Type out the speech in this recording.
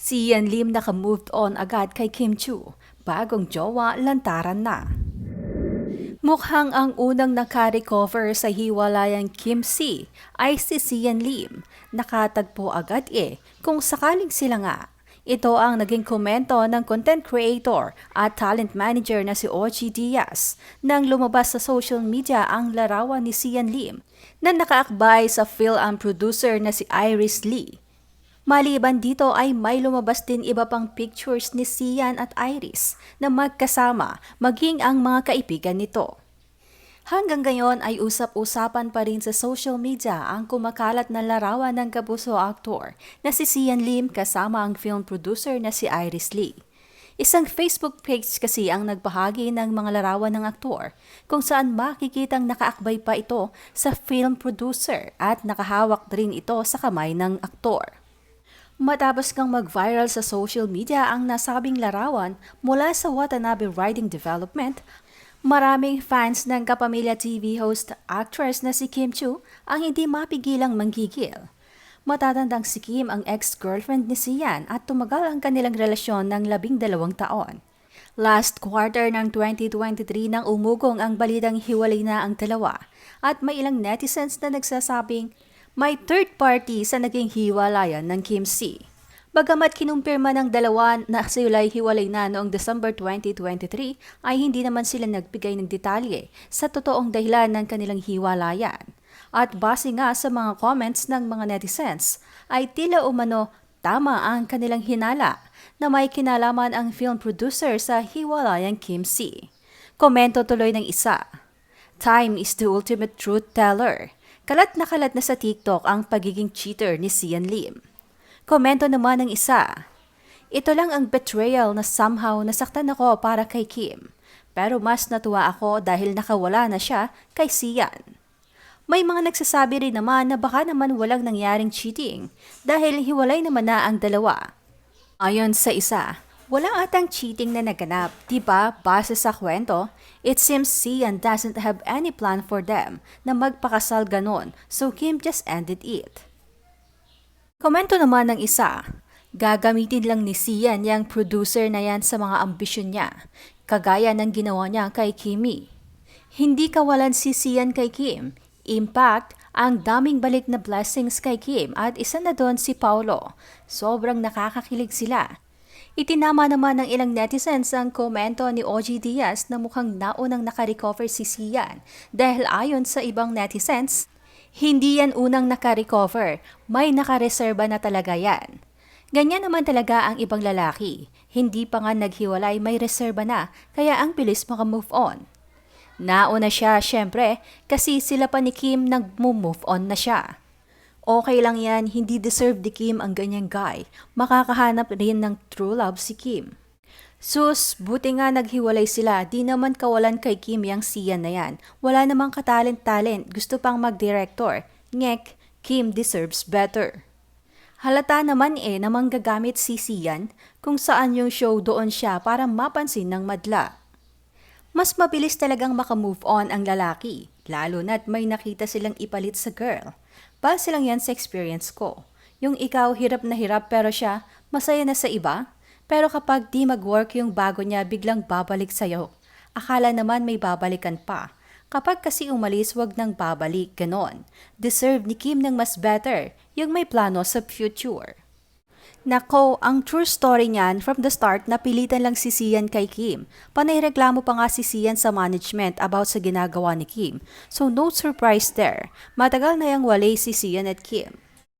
Si Ian Lim naka-moved on agad kay Kim Chu, bagong jowa lantaran na. Mukhang ang unang naka-recover sa hiwalayang Kim C ay si Ian Lim. Nakatagpo agad kung sakaling sila nga. Ito ang naging komento ng content creator at talent manager na si Oji Diaz nang lumabas sa social media ang larawan ni Ian Lim na nakaakbay sa film producer na si Iris Lee. Maliban dito ay may lumabas din iba pang pictures ni Sian at Iris na magkasama maging ang mga kaibigan nito. Hanggang ngayon ay usap-usapan pa rin sa social media ang kumakalat na larawan ng kapuso aktor na si Sian Lim kasama ang film producer na si Iris Lee. Isang Facebook page kasi ang nagbahagi ng mga larawan ng aktor kung saan makikitang nakaakbay pa ito sa film producer at nakahawak rin ito sa kamay ng aktor. Matapos kang mag-viral sa social media ang nasabing larawan mula sa Watanabe Riding Development, maraming fans ng Kapamilya TV host actress na si Kim Chu ang hindi mapigilang manggigil. Matatandang si Kim ang ex-girlfriend ni Sian at tumagal ang kanilang relasyon ng 12 taon. Last quarter ng 2023 nang umugong ang balitang hiwalay na ang dalawa at may ilang netizens na nagsasabing may third party sa naging hiwalayan ng Kim C. Bagamat kinumpirma ng dalawa na sila'y hiwalay na noong December 2023, ay hindi naman sila nagbigay ng detalye sa totoong dahilan ng kanilang hiwalayan. At base nga sa mga comments ng mga netizens, ay tila umano tama ang kanilang hinala na may kinalaman ang film producer sa hiwalayang Kim C. Komento tuloy ng isa, "Time is the ultimate truth teller. Kalat na sa TikTok ang pagiging cheater ni Ian Lim." Komento naman ng isa, "Ito lang ang betrayal na somehow nasaktan ako para kay Kim. Pero mas natuwa ako dahil nakawala na siya kay Sian." May mga nagsasabi rin naman na baka naman walang nangyaring cheating dahil hiwalay naman na ang dalawa. Ayon sa isa, wala atang cheating na naganap, diba? Base sa kwento, it seems Sian doesn't have any plan for them na magpakasal ganon, so Kim just ended it. Komento naman ng isa, "Gagamitin lang ni Sian yung producer na yan sa mga ambisyon niya, kagaya ng ginawa niya kay Kimi. Hindi kawalan si Sian kay Kim. Impact, ang daming balik na blessings kay Kim at isa na doon si Paolo. Sobrang nakakakilig sila." Itinama naman ng ilang netizens ang komento ni Oji Diaz na mukhang naunang nakarecover si Sian dahil ayon sa ibang netizens, hindi yan unang nakarecover, may nakareserba na talaga yan. Ganyan naman talaga ang ibang lalaki, hindi pa nga naghiwalay may reserba na kaya ang bilis maka-move on. Nauna siya syempre kasi sila pa ni Kim nag-move on na siya. Okay lang yan, hindi deserve ni Kim ang ganyang guy. Makakahanap rin ng true love si Kim. Sus, buti nga naghiwalay sila, di naman kawalan kay Kim yang Sian na yan. Wala namang katalent-talent, gusto pang mag-director. Ngek, Kim deserves better. Halata naman na manggagamit si Sian kung saan yung show doon siya para mapansin ng madla. Mas mabilis talagang makamove on ang lalaki, lalo na't may nakita silang ipalit sa girl. Base lang yan sa experience ko. Yung ikaw hirap na hirap pero siya masaya na sa iba, pero kapag di mag-work yung bago niya biglang babalik sa'yo. Akala naman may babalikan pa. Kapag kasi umalis wag nang babalik, ganon. Deserve ni Kim ng mas better, yung may plano sa future. Nako, ang true story niyan from the start napilitan lang si Sian kay Kim. Panay reklamo pa nga si Sian sa management about sa ginagawa ni Kim. So no surprise there. Matagal na yang walay si Sian at Kim.